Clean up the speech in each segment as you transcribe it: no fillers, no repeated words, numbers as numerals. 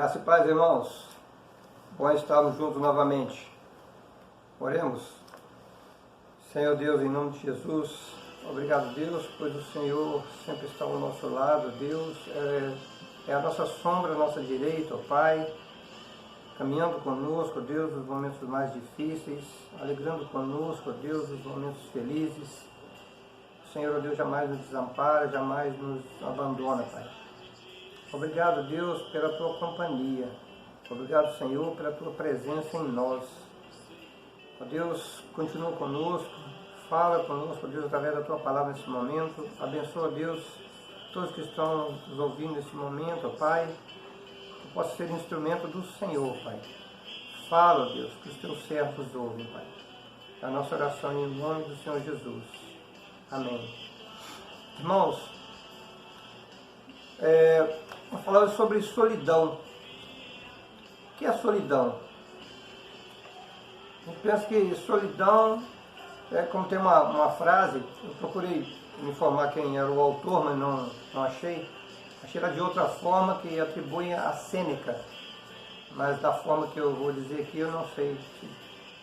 Graça e paz, irmãos. Bom estarmos juntos novamente. Oremos. Senhor Deus, em nome de Jesus, obrigado, Deus, pois o Senhor sempre está ao nosso lado. Deus é a nossa sombra, a nossa direita, ó Pai, caminhando conosco, Deus, nos momentos mais difíceis, alegrando conosco, Deus, nos momentos felizes. O Senhor, ó Deus, jamais nos desampara, jamais nos abandona, Pai. Obrigado, Deus, pela Tua companhia. Obrigado, Senhor, pela Tua presença em nós. Ó Deus, continua conosco, fala conosco, Deus, através da Tua palavra nesse momento. Abençoa, Deus, todos que estão nos ouvindo nesse momento, ó Pai. Que eu possa ser instrumento do Senhor, Pai. Fala, ó Deus, que os Teus servos ouvem, Pai. É a nossa oração em nome do Senhor Jesus. Amém. Irmãos, vou falar sobre solidão. O que é solidão? A gente pensa que solidão é como tem uma frase, eu procurei me informar quem era o autor, mas não achei. Achei ela de outra forma que atribui a Sêneca, mas da forma que eu vou dizer aqui eu não sei se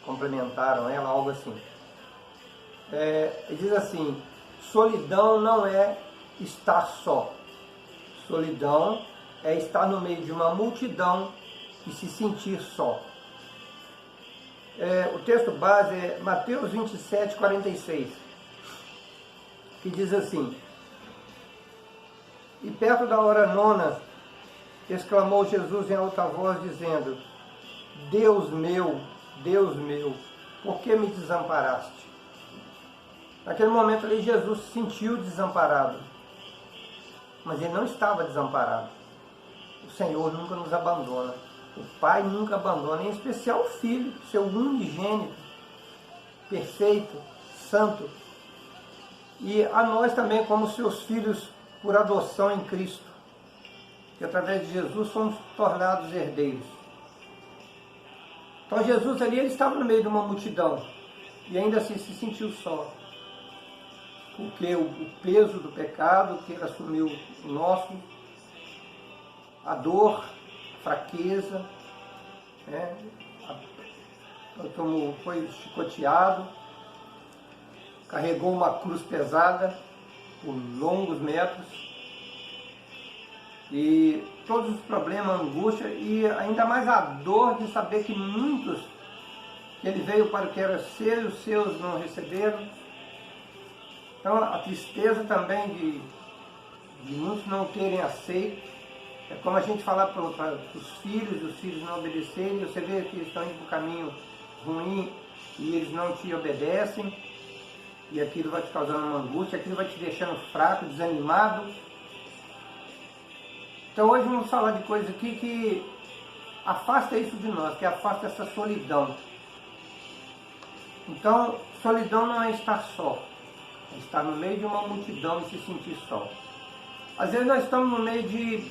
complementaram ela, algo assim. Diz assim: solidão não é estar só. Solidão é estar no meio de uma multidão e se sentir só. O texto base é Mateus 27, 46, que diz assim: E perto da hora nona, exclamou Jesus em alta voz, dizendo: Deus meu, por que me desamparaste? Naquele momento ali, Jesus se sentiu desamparado. Mas ele não estava desamparado. O Senhor nunca nos abandona. O Pai nunca abandona, em especial o Filho, seu unigênito, perfeito, santo. E a nós também, como seus filhos por adoção em Cristo, que através de Jesus somos tornados herdeiros. Então Jesus ali, ele estava no meio de uma multidão e ainda assim se sentiu só. Porque o peso do pecado que ele assumiu nosso, a dor, a fraqueza, como foi chicoteado, carregou uma cruz pesada por longos metros, e todos os problemas, a angústia, e ainda mais a dor de saber que muitos, que ele veio para o que era seu e os seus não receberam. Então a tristeza também de muitos não terem aceito. É como a gente falar para os filhos não obedecerem, você vê que eles estão indo para o caminho ruim e eles não te obedecem, e aquilo vai te causando uma angústia, aquilo vai te deixando fraco, desanimado. Então hoje vamos falar de coisas aqui que afasta isso de nós, que afasta essa solidão. Então, solidão não é estar só. Estar no meio de uma multidão e se sentir só. Às vezes nós estamos no meio de,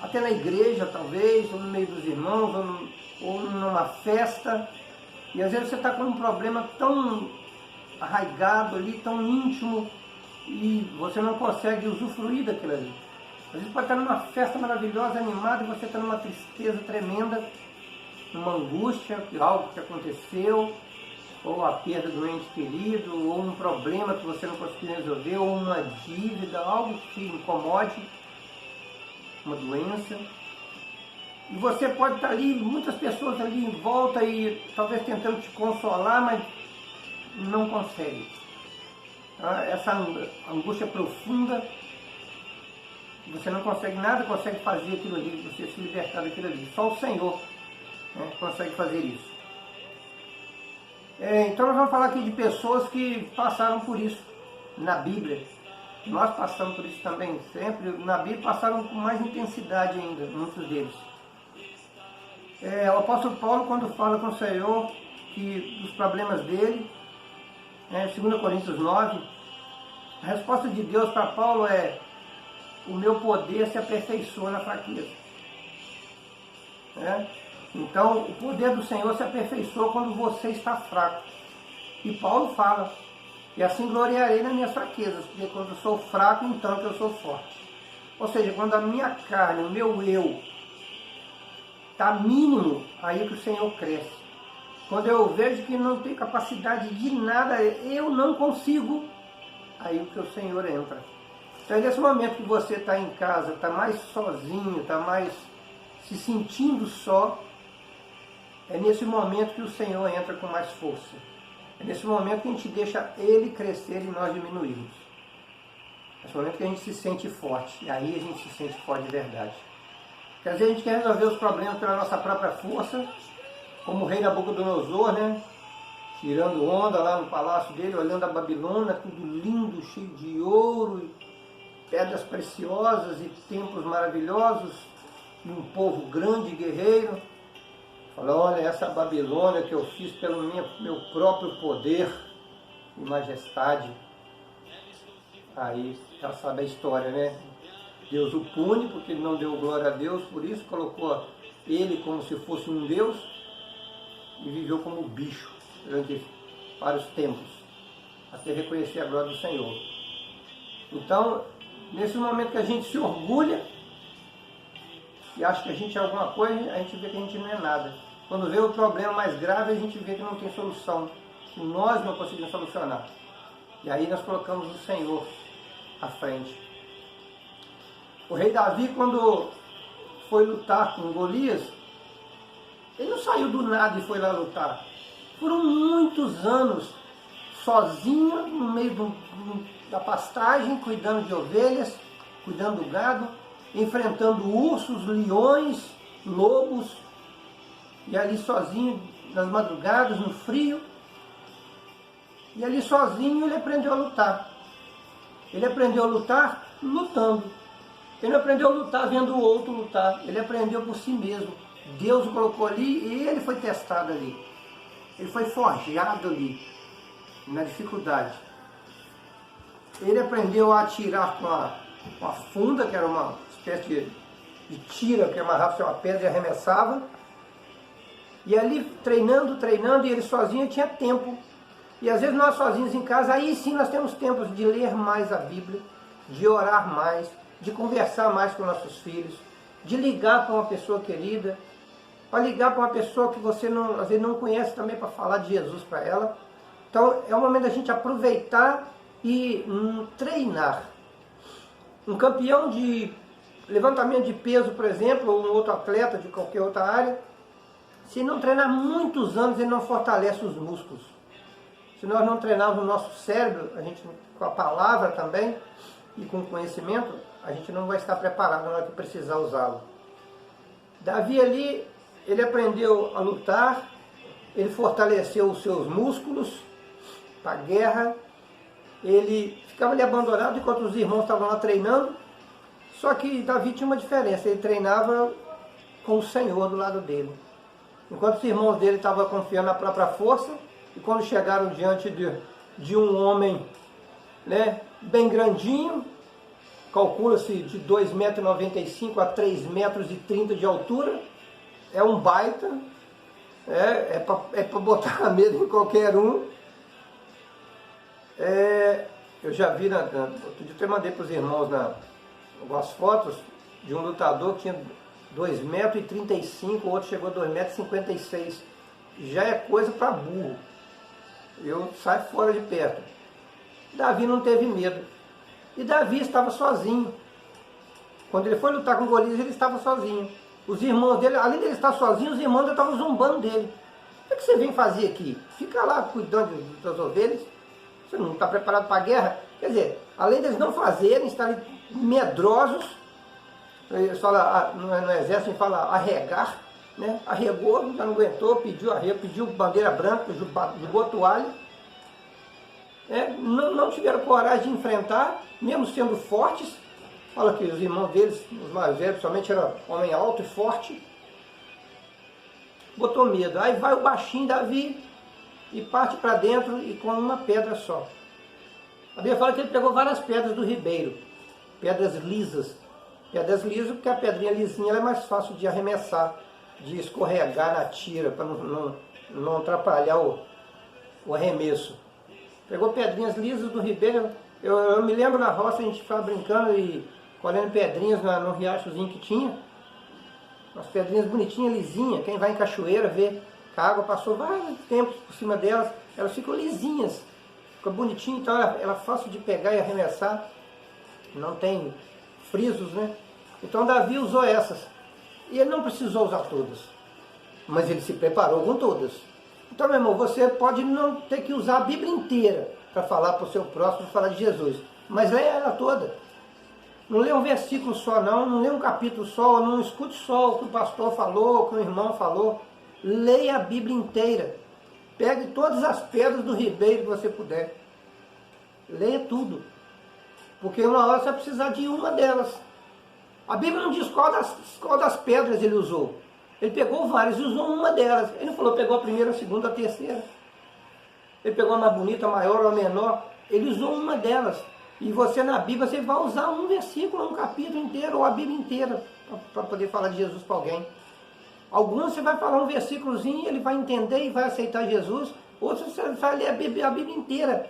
até na igreja talvez, ou no meio dos irmãos, ou numa festa, e às vezes você está com um problema tão arraigado ali, tão íntimo, e você não consegue usufruir daquilo ali. Às vezes pode estar numa festa maravilhosa, animada, e você está numa tristeza tremenda, numa angústia, algo que aconteceu, ou a perda do ente querido, ou um problema que você não conseguiu resolver, ou uma dívida, algo que te incomode, uma doença. E você pode estar ali, muitas pessoas ali em volta e talvez tentando te consolar, mas não consegue. Essa angústia profunda, você não consegue nada, consegue fazer aquilo ali, você se libertar daquilo ali. Só o Senhor consegue fazer isso. Então nós vamos falar aqui de pessoas que passaram por isso na Bíblia. Nós passamos por isso também, sempre. Na Bíblia passaram com mais intensidade ainda, muitos deles. O apóstolo Paulo, quando fala com o Senhor dos problemas dele, 2 Coríntios 9, a resposta de Deus para Paulo é: o meu poder se aperfeiçoa na fraqueza. Então, o poder do Senhor se aperfeiçoa quando você está fraco. E Paulo fala: e assim gloriarei nas minhas fraquezas, porque quando eu sou fraco, então que eu sou forte. Ou seja, quando a minha carne, o meu eu, está mínimo, aí que o Senhor cresce. Quando eu vejo que não tenho capacidade de nada, eu não consigo, aí que o Senhor entra. Então é nesse momento que você está em casa, está mais sozinho, está mais se sentindo só, é nesse momento que o Senhor entra com mais força. É nesse momento que a gente deixa Ele crescer e nós diminuirmos. É nesse momento que a gente se sente forte, e aí a gente se sente forte de verdade. Porque às vezes a gente quer resolver os problemas pela nossa própria força, como o rei Nabucodonosor, né? Tirando onda lá no palácio dele, olhando a Babilônia, tudo lindo, cheio de ouro, pedras preciosas e templos maravilhosos, e um povo grande e guerreiro. Falou, olha, essa Babilônia que eu fiz pelo meu próprio poder e majestade. Aí já sabe a história, né? Deus o pune porque ele não deu glória a Deus, por isso colocou ele como se fosse um Deus e viveu como bicho durante vários tempos, até reconhecer a glória do Senhor. Então, nesse momento que a gente se orgulha e acha que a gente é alguma coisa, a gente vê que a gente não é nada. Quando vê o problema mais grave, a gente vê que não tem solução, que nós não conseguimos solucionar. E aí nós colocamos o Senhor à frente. O rei Davi, quando foi lutar com Golias, ele não saiu do nada e foi lá lutar. Foram muitos anos sozinho no meio da pastagem, cuidando de ovelhas, cuidando do gado, enfrentando ursos, leões, lobos, e ali sozinho, nas madrugadas, no frio. E ali sozinho ele aprendeu a lutar. Ele aprendeu a lutar lutando. Ele não aprendeu a lutar vendo o outro lutar. Ele aprendeu por si mesmo. Deus o colocou ali e ele foi testado ali. Ele foi forjado ali, na dificuldade. Ele aprendeu a atirar com uma funda, que era uma espécie de tira que amarrava uma pedra e arremessava. E ali treinando, e ele sozinho tinha tempo. E às vezes nós sozinhos em casa, aí sim nós temos tempo de ler mais a Bíblia, de orar mais, de conversar mais com nossos filhos, de ligar para uma pessoa querida, para ligar para uma pessoa que você às vezes não conhece também, para falar de Jesus para ela. Então é o momento da gente aproveitar e treinar. Um campeão de levantamento de peso, por exemplo, ou um outro atleta de qualquer outra área, se não treinar muitos anos, ele não fortalece os músculos. Se nós não treinarmos o nosso cérebro, a gente, com a palavra também, e com o conhecimento, a gente não vai estar preparado na hora que precisar usá-lo. Davi ali, ele aprendeu a lutar, ele fortaleceu os seus músculos para a guerra, ele ficava ali abandonado enquanto os irmãos estavam lá treinando, só que Davi tinha uma diferença, ele treinava com o Senhor do lado dele. Enquanto os irmãos dele estavam confiando na própria força, e quando chegaram diante de um homem, né, bem grandinho, calcula-se de 2,95 m a 3,30 m de altura, é um baita, é para botar medo em qualquer um. Eu já vi, outro dia eu mandei para os irmãos algumas fotos de um lutador que tinha 2,35 m, o outro chegou a 2,56 m. Já é coisa para burro. Eu saio fora de perto. Davi não teve medo. E Davi estava sozinho. Quando ele foi lutar com Golias, ele estava sozinho. Os irmãos dele, além dele estar sozinho, os irmãos estavam zombando dele. O que você vem fazer aqui? Fica lá cuidando das ovelhas. Você não está preparado para a guerra? Quer dizer, além deles não fazerem, estarem medrosos, eles falam, no exército fala arregar, né? Arregou, já não aguentou, pediu arrego, pediu bandeira branca, jogou a toalha. Não tiveram coragem de enfrentar, mesmo sendo fortes. Fala que os irmãos deles, os mais velhos, somente era homem alto e forte. Botou medo. Aí vai o baixinho Davi e parte para dentro e com uma pedra só. A Bíblia fala que ele pegou várias pedras do ribeiro, pedras lisas. Pedras lisas porque a pedrinha lisinha ela é mais fácil de arremessar, de escorregar na tira, para não atrapalhar o arremesso. Pegou pedrinhas lisas do ribeiro. Eu me lembro na roça, a gente ficava brincando e colhendo pedrinhas no riachozinho que tinha. umas pedrinhas bonitinhas, lisinhas. Quem vai em cachoeira vê que a água passou vários tempos por cima delas, elas ficam lisinhas, ficam bonitinhas, então ela é fácil de pegar e arremessar, não tem frisos, né? Então Davi usou essas, e ele não precisou usar todas, mas ele se preparou com todas. Então, meu irmão, você pode não ter que usar a Bíblia inteira para falar para o seu próximo, para falar de Jesus, mas leia ela toda. Não lê um versículo só não lê um capítulo só, não escute só o que o pastor falou, o que o irmão falou. Leia a Bíblia inteira. Pegue todas as pedras do ribeiro que você puder. Leia tudo. Porque uma hora você vai precisar de uma delas. A Bíblia não diz qual das pedras ele usou. Ele pegou várias e usou uma delas. Ele não falou, pegou a primeira, a segunda, a terceira. Ele pegou a mais bonita, a maior ou a menor. Ele usou uma delas. E você na Bíblia, você vai usar um versículo, um capítulo inteiro, ou a Bíblia inteira, para poder falar de Jesus para alguém. Alguns você vai falar um versículozinho, ele vai entender e vai aceitar Jesus. Outros você vai ler a Bíblia inteira,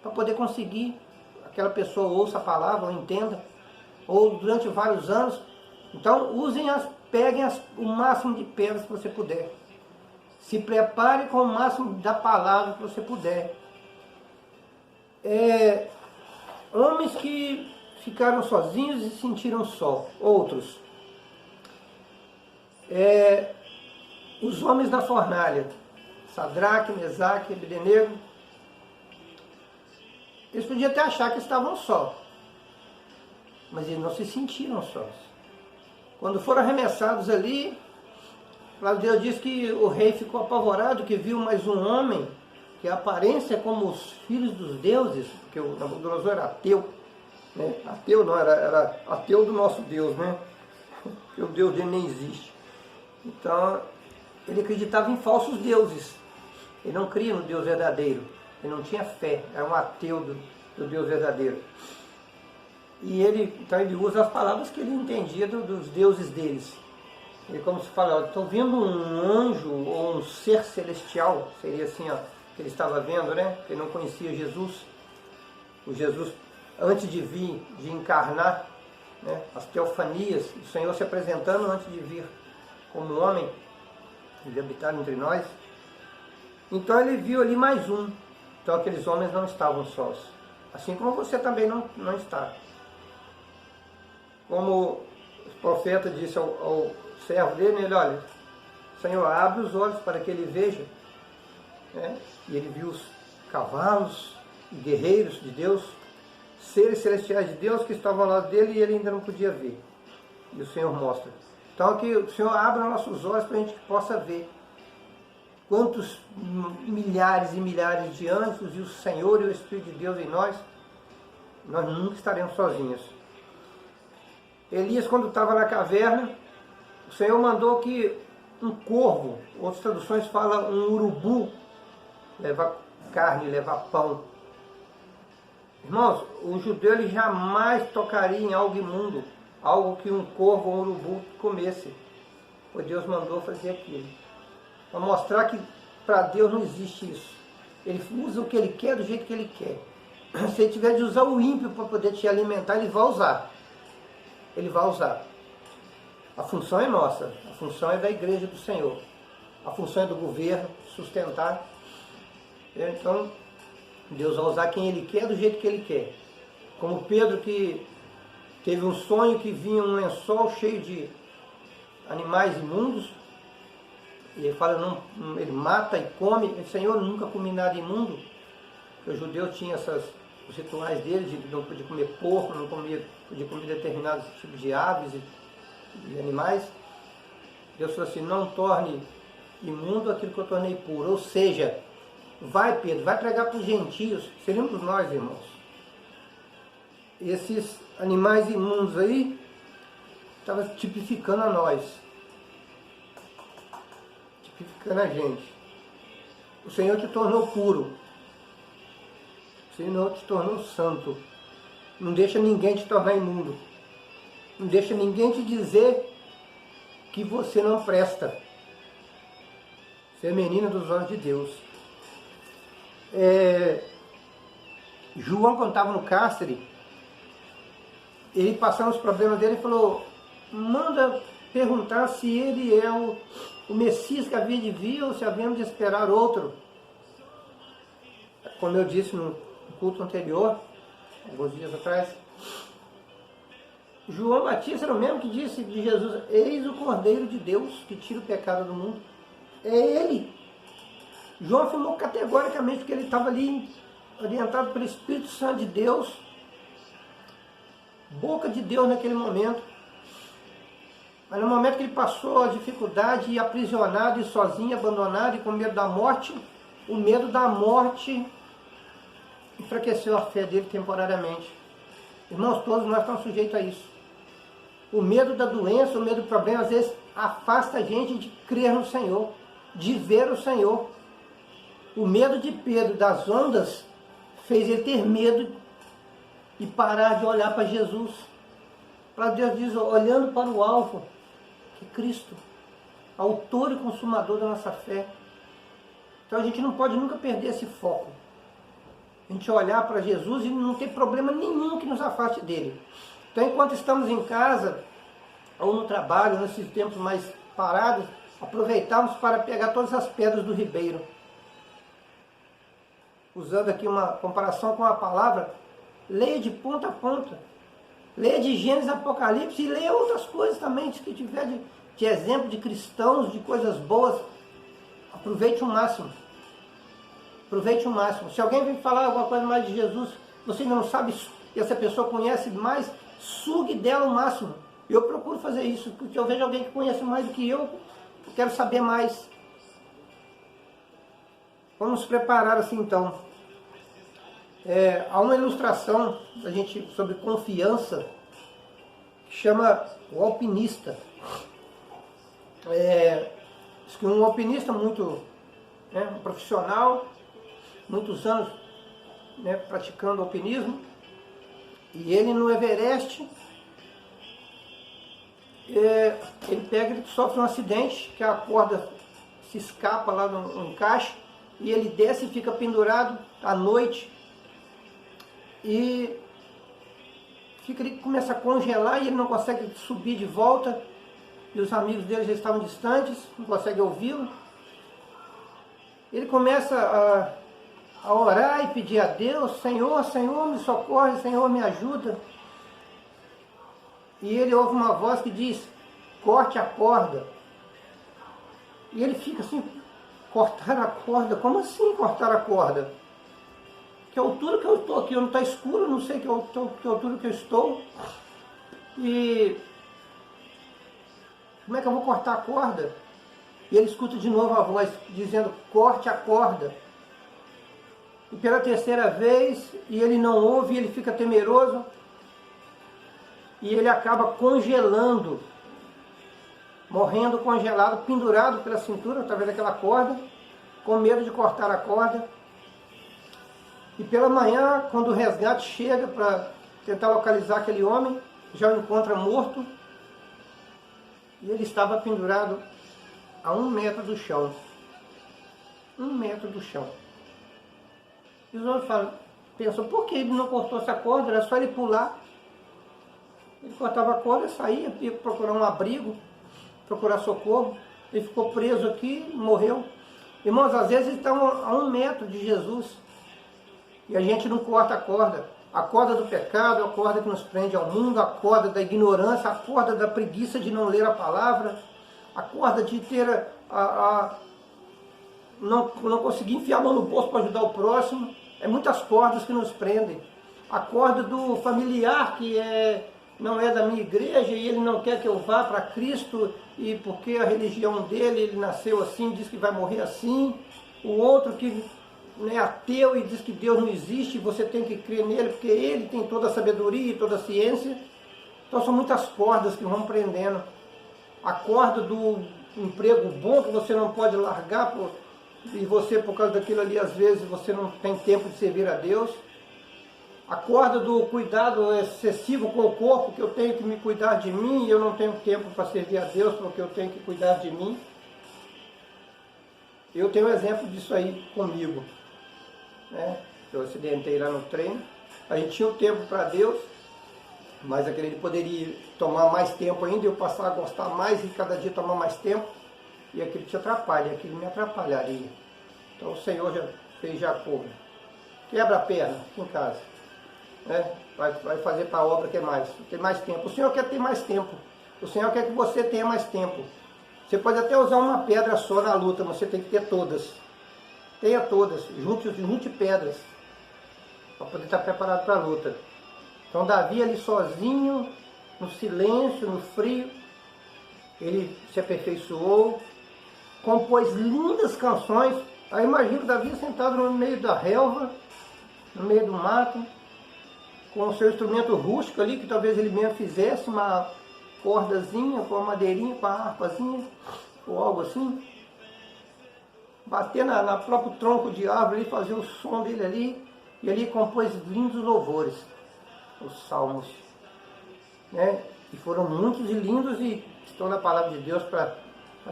para poder conseguir aquela pessoa ouça a palavra, ou entenda, ou durante vários anos. Então, peguem o máximo de pedras que você puder. Se prepare com o máximo da palavra que você puder. Homens que ficaram sozinhos e se sentiram só. Outros. Os homens da fornalha. Sadraque, Mesaque, Abdenego. Eles podiam até achar que estavam só. Mas eles não se sentiram sós. Quando foram arremessados ali, Deus diz que o rei ficou apavorado, que viu mais um homem, que a aparência é como os filhos dos deuses, porque o Nabucodonosor era ateu, né? Ateu não, era ateu do nosso Deus, né? Porque o Deus dele nem existe. Então, ele acreditava em falsos deuses. Ele não cria no Deus verdadeiro. Ele não tinha fé, era um ateu do Deus verdadeiro. E então ele usa as palavras que ele entendia dos deuses deles. Ele, como se fala, estou vendo um anjo ou um ser celestial, seria assim, ó, que ele estava vendo, né? Ele não conhecia Jesus. O Jesus, antes de vir, de encarnar, né? As teofanias, o Senhor se apresentando antes de vir como homem, de habitar entre nós. Então ele viu ali mais um. Então aqueles homens não estavam sós. Assim como você também não está. Como o profeta disse ao servo dele, ele, olha, Senhor, abre os olhos para que ele veja. Né? E ele viu os cavalos e guerreiros de Deus, seres celestiais de Deus que estavam ao lado dele e ele ainda não podia ver. E o Senhor mostra. Então que o Senhor abra nossos olhos para a gente possa ver quantos milhares e milhares de anjos e o Senhor e o Espírito de Deus em nós nunca estaremos sozinhos. Elias, quando estava na caverna, o Senhor mandou que um corvo, outras traduções falam um urubu, levar carne, levar pão. Irmãos, o judeu ele jamais tocaria em algo imundo, algo que um corvo ou um urubu comesse. Pois Deus mandou fazer aquilo. Para mostrar que para Deus não existe isso. Ele usa o que Ele quer do jeito que Ele quer. Se Ele tiver de usar o ímpio para poder te alimentar, Ele vai usar. Ele vai usar. A função é nossa. A função é da igreja do Senhor. A função é do governo, sustentar. Então, Deus vai usar quem Ele quer do jeito que Ele quer. Como Pedro, que teve um sonho que vinha um lençol cheio de animais imundos. E ele fala, ele mata e come. Ele diz, Senhor, nunca comi nada imundo. Porque o judeu tinha os rituais dele, de não podia comer porco, não podia comer determinados tipos de aves e animais. Deus falou assim, não torne imundo aquilo que eu tornei puro. Ou seja, vai Pedro, vai pregar para os gentios, seríamos nós, irmãos. Esses animais imundos aí, estavam tipificando a nós. Tipificando a gente. O Senhor te tornou puro. O Senhor te tornou santo. Não deixa ninguém te tornar imundo. Não deixa ninguém te dizer que você não presta. Você é menina dos olhos de Deus. João, quando estava no cárcere, ele passando os problemas dele, falou, manda perguntar se ele é o Messias que havia de vir ou se havíamos de esperar outro. Como eu disse no culto anterior, alguns dias atrás, João Batista era o mesmo que disse de Jesus: eis o Cordeiro de Deus que tira o pecado do mundo. É ele. João afirmou categoricamente que ele estava ali orientado pelo Espírito Santo de Deus, boca de Deus naquele momento. Mas no momento que ele passou a dificuldade, e aprisionado, e sozinho, abandonado, e com medo da morte, o medo da morte enfraqueceu a fé dele temporariamente. Irmãos, todos nós estamos sujeitos a isso. O medo da doença, o medo do problema, às vezes afasta a gente de crer no Senhor, de ver o Senhor. O medo de Pedro das ondas fez ele ter medo e parar de olhar para Jesus. Para Deus diz, olhando para o alvo, que é Cristo, autor e consumador da nossa fé. Então a gente não pode nunca perder esse foco. A gente olhar para Jesus e não ter problema nenhum que nos afaste dele. Então, enquanto estamos em casa, ou no trabalho, nesses tempos mais parados, aproveitamos para pegar todas as pedras do ribeiro. Usando aqui uma comparação com a palavra, leia de ponta a ponta. Leia de Gênesis, Apocalipse, e leia outras coisas também, que tiver de exemplo de cristãos, de coisas boas. Aproveite o máximo. Aproveite o máximo. Se alguém vem falar alguma coisa mais de Jesus, você não sabe, e essa pessoa conhece mais, sugue dela o máximo. Eu procuro fazer isso, porque eu vejo alguém que conhece mais do que eu quero saber mais. Vamos nos preparar assim então. Há uma ilustração da gente sobre confiança que chama o alpinista. Diz que um alpinista muito um profissional, muitos anos praticando alpinismo, e ele no Everest, ele sofre um acidente, que a corda se escapa lá no encaixe, e ele desce e fica pendurado à noite, e ele começa a congelar e ele não consegue subir de volta, e os amigos dele já estavam distantes, não conseguem ouvi-lo. Ele começa a orar e pedir a Deus: Senhor, Senhor, me socorre, Senhor, me ajuda. E ele ouve uma voz que diz: corte a corda. E ele fica assim: cortar a corda? Como assim cortar a corda? Que altura que eu estou aqui? Não está escuro, não sei que altura que eu estou. E como é que eu vou cortar a corda? E ele escuta de novo a voz dizendo: corte a corda. E pela terceira vez, e ele não ouve, ele fica temeroso, e ele acaba congelando, morrendo congelado, pendurado pela cintura, através daquela corda, com medo de cortar a corda. E pela manhã, quando o resgate chega para tentar localizar aquele homem, já o encontra morto, e ele estava pendurado a 1 metro do chão. 1 metro do chão. E os outros pensam: por que ele não cortou essa corda? Era só ele pular. Ele cortava a corda, saía, ia procurar um abrigo, procurar socorro. Ele ficou preso aqui, morreu. Irmãos, às vezes estão a 1 metro de Jesus e a gente não corta a corda do pecado, a corda que nos prende ao mundo, a corda da ignorância, a corda da preguiça de não ler a palavra, a corda de ter não conseguir enfiar a mão no bolso para ajudar o próximo. É muitas cordas que nos prendem. A corda do familiar que não é da minha igreja e ele não quer que eu vá para Cristo, e porque a religião dele, ele nasceu assim, diz que vai morrer assim. O outro que é ateu e diz que Deus não existe, e você tem que crer nele porque ele tem toda a sabedoria e toda a ciência. Então são muitas cordas que vão prendendo. A corda do emprego bom que você não pode largar, e você, por causa daquilo ali, às vezes você não tem tempo de servir a Deus. A corda do cuidado excessivo com o corpo, que eu tenho que me cuidar de mim e eu não tenho tempo para servir a Deus porque eu tenho que cuidar de mim. Eu tenho um exemplo disso aí comigo. Eu acidentei lá no treino. A gente tinha o tempo para Deus, mas aquele poderia tomar mais tempo ainda, eu passar a gostar mais e cada dia tomar mais tempo, e aquilo te atrapalha, aquilo me atrapalharia. Então o Senhor já fez Jacó. Quebra a perna, fica em casa. Né? Vai fazer para a obra que é mais. Tem mais tempo. O Senhor quer ter mais tempo. O Senhor quer que você tenha mais tempo. Você pode até usar uma pedra só na luta, mas você tem que ter todas. Tenha todas. Junte pedras. Para poder estar preparado para a luta. Então Davi ali sozinho, no silêncio, no frio, ele se aperfeiçoou, compôs lindas canções. Aí imagina Davi sentado no meio da relva, no meio do mato, com o seu instrumento rústico ali, que talvez ele mesmo fizesse uma cordazinha, com a madeirinha, com a harpazinha, ou algo assim. Bater na próprio tronco de árvore ali, fazer o som dele ali, e ali compôs lindos louvores, os salmos. Né? E foram muitos e lindos e estão na palavra de Deus para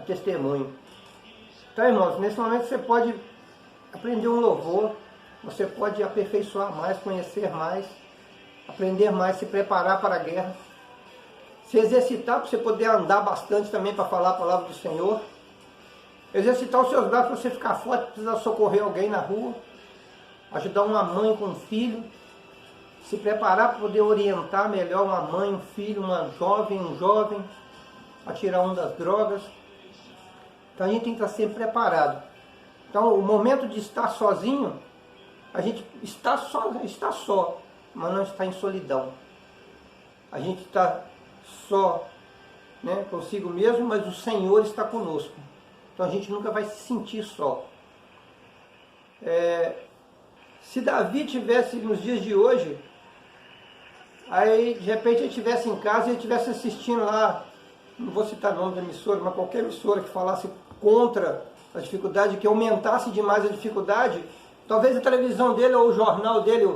testemunho. Então, irmãos, nesse momento você pode aprender um louvor, você pode aperfeiçoar mais, conhecer mais, aprender mais, se preparar para a guerra, se exercitar para você poder andar bastante também para falar a palavra do Senhor, exercitar os seus braços para você ficar forte, precisar socorrer alguém na rua, ajudar uma mãe com um filho, se preparar para poder orientar melhor uma mãe, um filho, um jovem, a tirar um das drogas. Então a gente tem que estar sempre preparado. Então o momento de estar sozinho, a gente está só, mas não está em solidão. A gente está só, né, consigo mesmo, mas o Senhor está conosco. Então a gente nunca vai se sentir só. Se Davi tivesse nos dias de hoje, aí de repente ele estivesse em casa e ele estivesse assistindo lá, não vou citar o nome da emissora, mas qualquer emissora que falasse contra a dificuldade, que aumentasse demais a dificuldade, talvez a televisão dele ou o jornal dele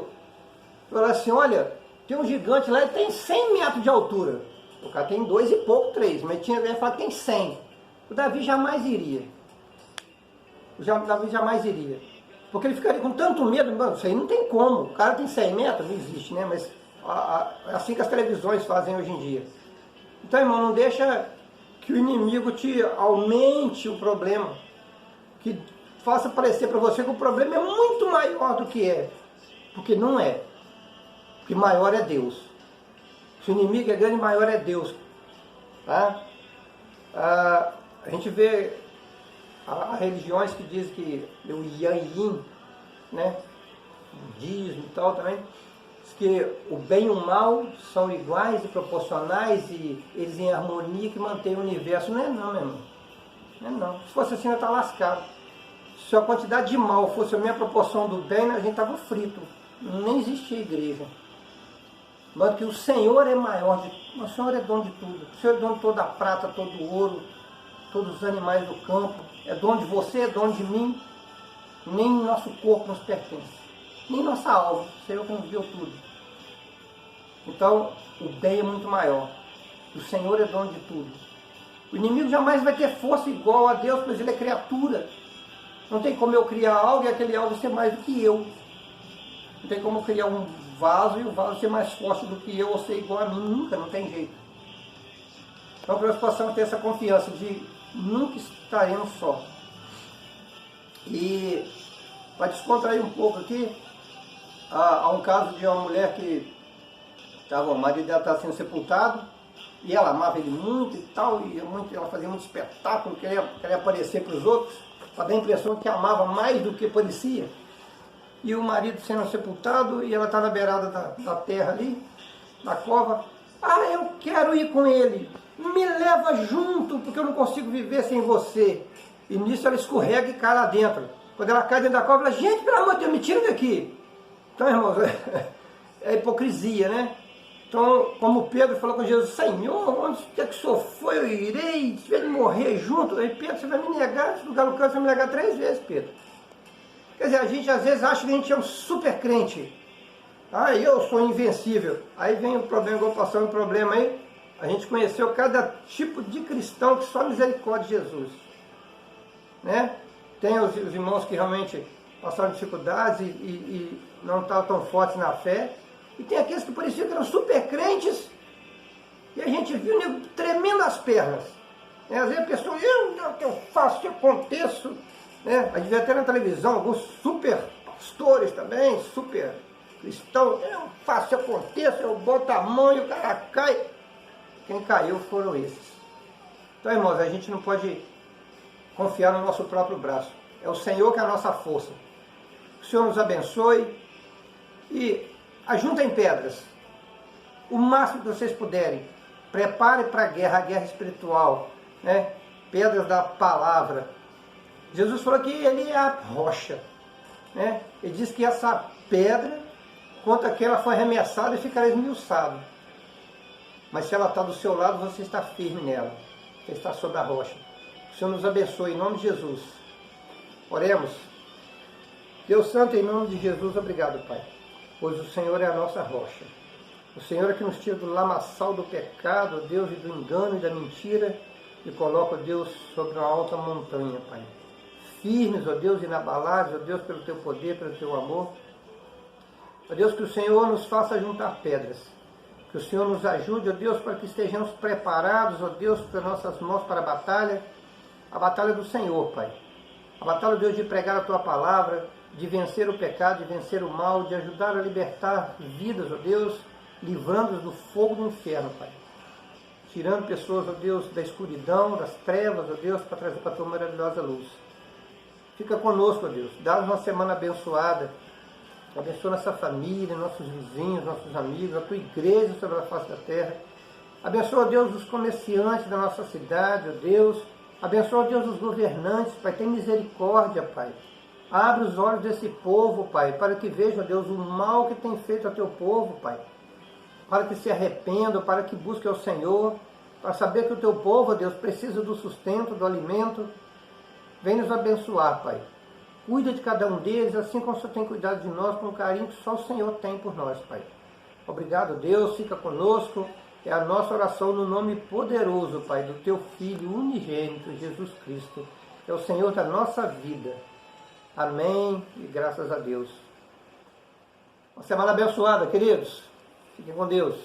falasse assim, olha, tem um gigante lá, ele tem 100 metros de altura. O cara tem 2 e pouco, 3, mas ele fala que tem 100. O Davi jamais iria. Davi jamais iria. Porque ele ficaria com tanto medo, mano, isso aí não tem como. O cara tem 100 metros, não existe, né? Mas é assim que as televisões fazem hoje em dia. Então, irmão, não deixa que o inimigo te aumente o problema, que faça parecer para você que o problema é muito maior do que é, porque não é. Porque maior é Deus. Se o inimigo é grande, maior é Deus. Tá? A gente vê religiões que dizem que o Yang Yin, né? O budismo e tal também, que o bem e o mal são iguais e proporcionais e eles em harmonia que mantêm o universo. Não é não, meu irmão. Não é não. Se fosse assim, eu estava lascado. Se a quantidade de mal fosse a mesma proporção do bem, a gente estava frito. Nem existia igreja. Mas que o Senhor é maior, o Senhor é dono de tudo. O Senhor é dono de toda a prata, todo o ouro, todos os animais do campo. É dono de você, é dono de mim. Nem nosso corpo nos pertence. Nem nossa alma. O Senhor que nos deu tudo. Então, o bem é muito maior. O Senhor é dono de tudo. O inimigo jamais vai ter força igual a Deus, pois ele é criatura. Não tem como eu criar algo e aquele algo ser mais do que eu. Não tem como eu criar um vaso e o vaso ser mais forte do que eu ou ser igual a mim. Nunca, não tem jeito. Então, para nós possamos ter essa confiança de nunca estaremos só. E, para descontrair um pouco aqui, há um caso de uma mulher que o marido dela estava sendo sepultado, e ela amava ele muito e tal, e ela fazia muito espetáculo, queria aparecer para os outros, para dar a impressão que amava mais do que parecia. E o marido sendo sepultado, e ela está na beirada da terra ali, na cova. Eu quero ir com ele, me leva junto, porque eu não consigo viver sem você. E nisso ela escorrega e cai lá dentro. Quando ela cai dentro da cova, ela, gente, pelo amor de Deus, me tira daqui. Então, irmãos, é hipocrisia, né? Então, como Pedro falou com Jesus, Senhor, onde é que o Senhor foi, eu irei, se tiver de morrer junto. Aí Pedro, você vai me negar, se lugar no canto, você vai me negar 3 vezes, Pedro. Quer dizer, a gente às vezes acha que a gente é um super crente. Eu sou invencível. Aí vem o problema, igual passando o problema aí, a gente conheceu cada tipo de cristão que só misericórdia de Jesus. Né? Tem os irmãos que realmente passaram dificuldades e não estavam tão fortes na fé. E tem aqueles que pareciam que eram super crentes E a gente viu o nego tremendo as pernas. Às vezes a pessoa, o que eu faço, o que eu aconteço. A gente vê até na televisão alguns super pastores também, super cristãos. Eu faço, eu aconteço, eu boto a mão e o cara cai. Quem caiu foram esses. Então, irmãos, a gente não pode confiar no nosso próprio braço. É o Senhor que é a nossa força. O Senhor nos abençoe e ajuntem pedras. O máximo que vocês puderem. Prepare para a guerra espiritual. Pedras da palavra. Jesus falou que ele é a rocha. Ele disse que essa pedra, contra que ela foi arremessada e ficará esmiuçado. Mas se ela está do seu lado, você está firme nela. Você está sobre a rocha. O Senhor nos abençoe em nome de Jesus. Oremos. Deus Santo, em nome de Jesus, obrigado, Pai. Pois o Senhor é a nossa rocha. O Senhor é que nos tira do lamaçal do pecado, Deus, e do engano e da mentira, e coloca, Deus, sobre uma alta montanha, Pai. Firmes, ó Deus, inabaláveis, ó Deus, pelo Teu poder, pelo Teu amor. Ó Deus, que o Senhor nos faça juntar pedras. Que o Senhor nos ajude, ó Deus, para que estejamos preparados, ó Deus, para nossas mãos para a batalha do Senhor, Pai. A batalha, Deus, de pregar a Tua palavra, de vencer o pecado, de vencer o mal, de ajudar a libertar vidas, ó Deus, livrando-os do fogo do inferno, Pai. Tirando pessoas, ó Deus, da escuridão, das trevas, ó Deus, para trazer para a Tua maravilhosa luz. Fica conosco, ó Deus. Dá-nos uma semana abençoada. Abençoa nossa família, nossos vizinhos, nossos amigos, a Tua igreja sobre a face da terra. Abençoa, ó Deus, os comerciantes da nossa cidade, ó Deus. Abençoa, ó Deus, os governantes, Pai. Tem misericórdia, Pai. Abre os olhos desse povo, Pai, para que vejam, ó Deus, o mal que tem feito ao Teu povo, Pai. Para que se arrependam, para que busquem ao Senhor, para saber que o Teu povo, ó Deus, precisa do sustento, do alimento. Vem nos abençoar, Pai. Cuida de cada um deles, assim como o Senhor tem cuidado de nós, com o carinho que só o Senhor tem por nós, Pai. Obrigado, Deus, fica conosco. É a nossa oração no nome poderoso, Pai, do Teu Filho unigênito, Jesus Cristo. É o Senhor da nossa vida. Amém e graças a Deus. Uma semana abençoada, queridos. Fiquem com Deus.